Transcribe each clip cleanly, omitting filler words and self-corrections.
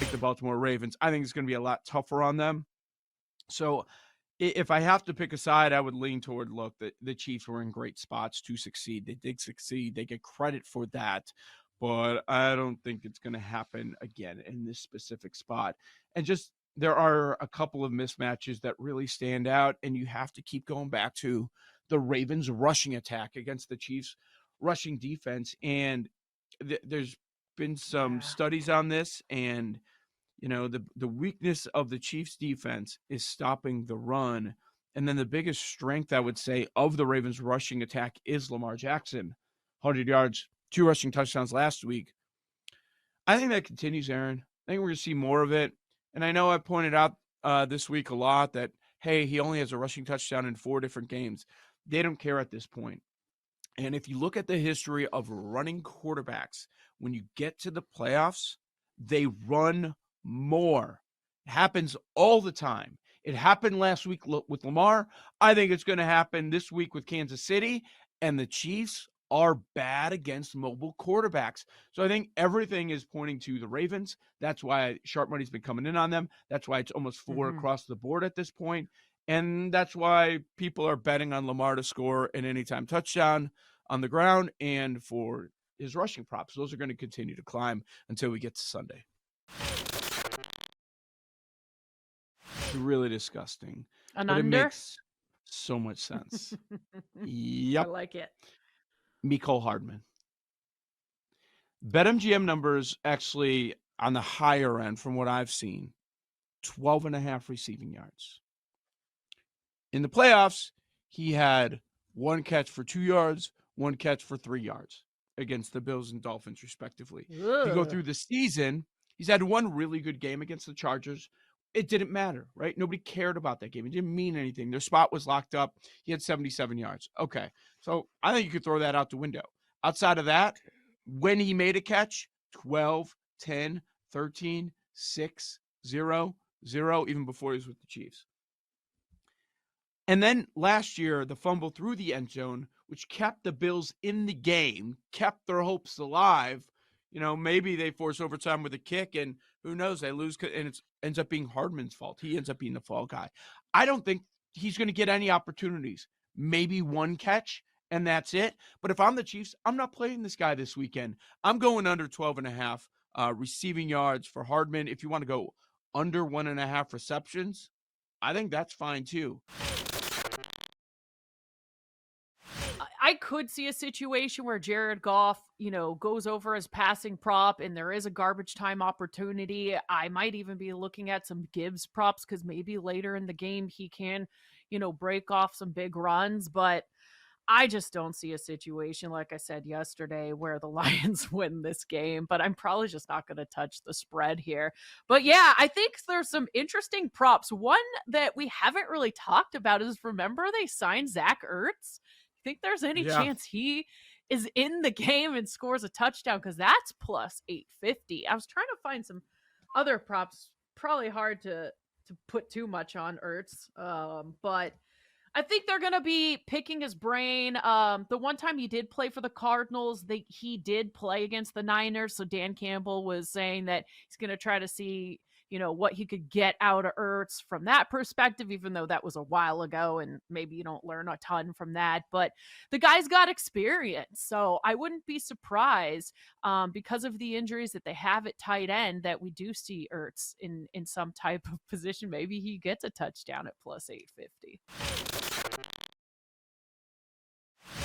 pick the Baltimore Ravens. I think it's going to be a lot tougher on them. So if I have to pick a side, I would lean toward, look, the Chiefs were in great spots to succeed. They did succeed. They get credit for that. But I don't think it's going to happen again in this specific spot. And just there are a couple of mismatches that really stand out, and you have to keep going back to the Ravens' rushing attack against the Chiefs' rushing defense. And there's been some studies on this, and the weakness of the Chiefs defense is stopping the run. And then the biggest strength, I would say, of the Ravens rushing attack is Lamar Jackson. 100 yards, 2 rushing touchdowns last week. I think that continues, Aaron. I think we're going to see more of it. And I know I pointed out this week a lot that, hey, he only has a rushing touchdown in 4 different games. They don't care at this point. And if you look at the history of running quarterbacks, when you get to the playoffs, they run more. It happens all the time. It happened last week with Lamar. I think it's going to happen this week with Kansas City. And the Chiefs are bad against mobile quarterbacks. So I think everything is pointing to the Ravens. That's why sharp money's been coming in on them. That's why it's almost 4 across the board at this point. And that's why people are betting on Lamar to score an anytime touchdown on the ground and for his rushing props. Those are going to continue to climb until we get to Sunday. It's really disgusting. An but under? It makes so much sense. Yep. I like it. Mecole Hardman. BetMGM numbers actually on the higher end from what I've seen, 12.5 receiving yards. In the playoffs, he had 1 catch for 2 yards, 1 catch for 3 yards against the Bills and Dolphins, respectively. If you go through the season, he's had 1 really good game against the Chargers. It didn't matter, right? Nobody cared about that game. It didn't mean anything. Their spot was locked up. He had 77 yards. Okay, so I think you could throw that out the window. Outside of that, when he made a catch, 12, 10, 13, 6, 0, 0, even before he was with the Chiefs. And then last year, the fumble through the end zone, which kept the Bills in the game, kept their hopes alive. Maybe they force overtime with a kick, and who knows, they lose, and it ends up being Hardman's fault. He ends up being the fall guy. I don't think he's going to get any opportunities. Maybe 1 catch, and that's it. But if I'm the Chiefs, I'm not playing this guy this weekend. I'm going under 12.5 receiving yards for Hardman. If you want to go under 1.5 receptions, I think that's fine too. I could see a situation where Jared Goff, goes over as passing prop and there is a garbage time opportunity. I might even be looking at some Gibbs props because maybe later in the game he can, break off some big runs. But I just don't see a situation, like I said yesterday, where the Lions win this game, but I'm probably just not going to touch the spread here. But yeah, I think there's some interesting props. One that we haven't really talked about is, remember they signed Zach Ertz? Think there's any chance he is in the game and scores a touchdown? Because that's plus 850. I was trying to find some other props. Probably hard to put too much on Ertz, but I think they're going to be picking his brain. The one time he did play for the Cardinals, he did play against the Niners. So Dan Campbell was saying that he's going to try to see, what he could get out of Ertz from that perspective, even though that was a while ago and maybe you don't learn a ton from that. But the guy's got experience. So I wouldn't be surprised because of the injuries that they have at tight end that we do see Ertz in some type of position. Maybe he gets a touchdown at plus 850.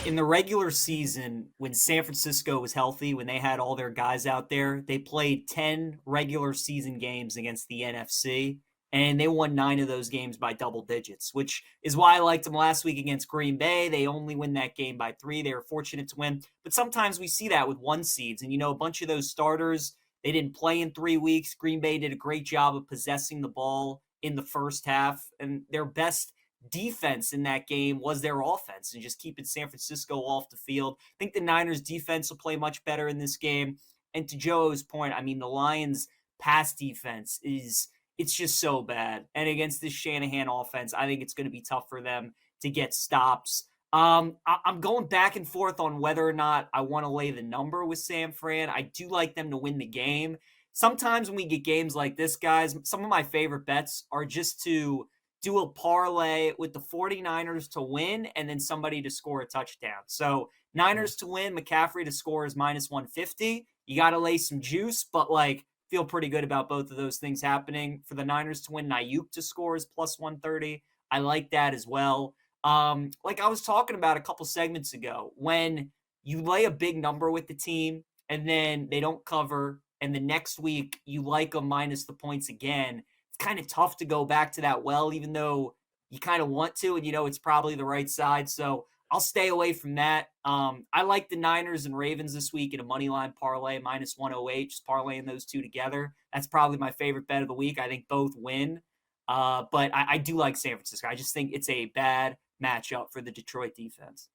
In the regular season, when San Francisco was healthy, when they had all their guys out there, they played 10 regular season games against the NFC, and they won 9 of those games by double digits, which is why I liked them last week against Green Bay. They only win that game by 3. They were fortunate to win. But sometimes we see that with 1 seeds, and a bunch of those starters, they didn't play in 3 weeks. Green Bay did a great job of possessing the ball in the first half, and their best defense in that game was their offense and just keeping San Francisco off the field. I think the Niners defense will play much better in this game. And to Joe's point, the Lions pass defense it's just so bad. And against this Shanahan offense, I think it's going to be tough for them to get stops. I'm going back and forth on whether or not I want to lay the number with San Fran. I do like them to win the game. sometimes when we get games like this, guys, some of my favorite bets are just to do a parlay with the 49ers to win and then somebody to score a touchdown. So Niners to win, McCaffrey to score is minus 150. You got to lay some juice, but like feel pretty good about both of those things happening. For the Niners to win, Ayuk to score is plus 130. I like that as well. Like I was talking about a couple segments ago, when you lay a big number with the team and then they don't cover, and the next week you like them minus the points again, it's kind of tough to go back to that well, even though you kind of want to, and you know it's probably the right side. So I'll stay away from that. I like the Niners and Ravens this week in a money line parlay, minus 108, just parlaying those two together. That's probably my favorite bet of the week. I think both win. But I do like San Francisco. I just think it's a bad matchup for the Detroit defense.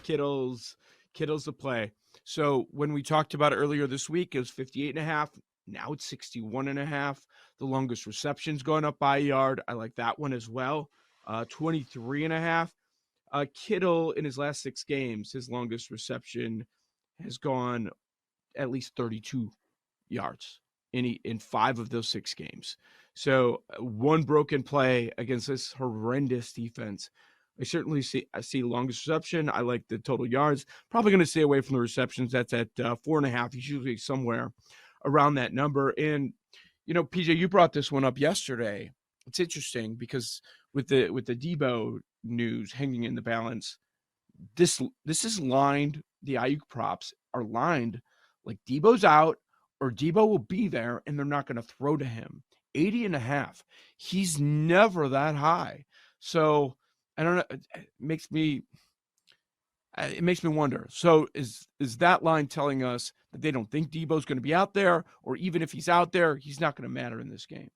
Kittle's the play. So when we talked about it earlier this week, it was 58.5. Now it's 61.5. The longest reception's going up by a yard. I like that one as well. 23.5. Kittle in his last 6 games, his longest reception has gone at least 32 yards in 5 of those 6 games. So one broken play against this horrendous defense. I see longest reception. I like the total yards. Probably going to stay away from the receptions. That's at 4.5. He's usually somewhere around that number. And you know, PJ, you brought this one up yesterday. It's interesting because with the Debo news hanging in the balance, this is lined. The Ayuk props are lined like Debo's out or Debo will be there and they're not going to throw to him. 80.5. He's never that high. So I don't know. It makes me wonder. So is that line telling us that they don't think Debo's going to be out there, or even if he's out there, he's not going to matter in this game?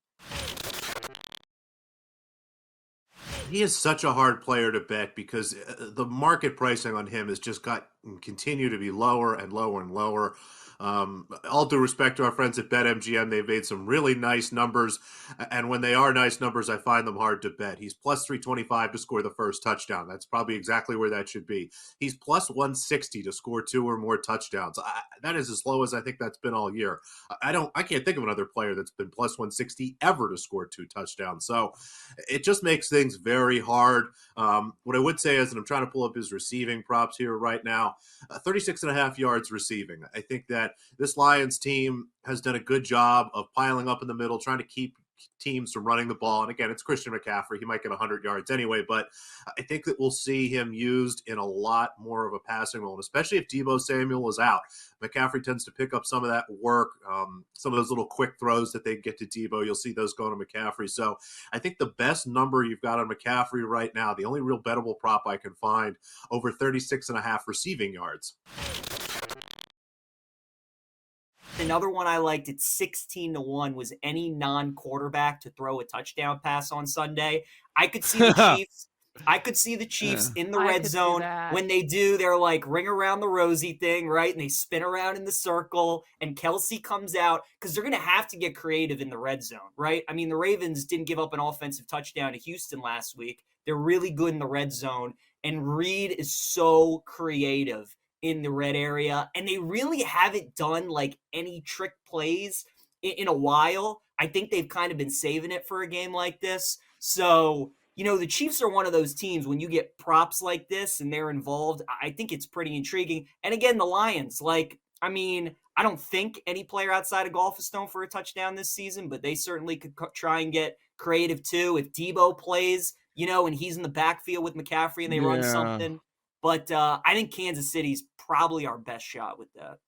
He is such a hard player to bet because the market pricing on him has just continue to be lower and lower and lower. All due respect to our friends at BetMGM, they've made some really nice numbers, and when they are nice numbers, I find them hard to bet. He's plus 325 to score the first touchdown. That's probably exactly where that should be. He's plus 160 to score 2 or more touchdowns. That is as low as I think that's been all year. I can't think of another player that's been plus 160 ever to score 2 touchdowns. So it just makes things very hard. What I would say is, and I'm trying to pull up his receiving props here right now, 36.5 yards receiving. I think that this Lions team has done a good job of piling up in the middle, trying to keep teams from running the ball. And again, it's Christian McCaffrey. He might get 100 yards anyway, but I think that we'll see him used in a lot more of a passing role, and especially if Deebo Samuel is out. McCaffrey tends to pick up some of that work, some of those little quick throws that they get to Deebo. You'll see those going to McCaffrey. So I think the best number you've got on McCaffrey right now, the only real bettable prop I can find, over 36.5 receiving yards. Another one I liked at 16-1 was any non-quarterback to throw a touchdown pass on Sunday. I could see the Chiefs. I could see the Chiefs in the red zone. When they do their like ring around the rosy thing, right? And they spin around in the circle and Kelsey comes out, because they're going to have to get creative in the red zone, right? I mean, the Ravens didn't give up an offensive touchdown to Houston last week. They're really good in the red zone. And Reed is so creative in the red area, and they really haven't done like any trick plays in a while. I think they've kind of been saving it for a game like this. So, you know, the Chiefs are one of those teams when you get props like this and they're involved, I think it's pretty intriguing. And again, the Lions, like, I mean, I don't think any player outside of Golf is thrown for a touchdown this season, but they certainly could try and get creative too. If Debo plays, you know, and he's in the backfield with McCaffrey and they run something. But I think Kansas City's probably our best shot with that.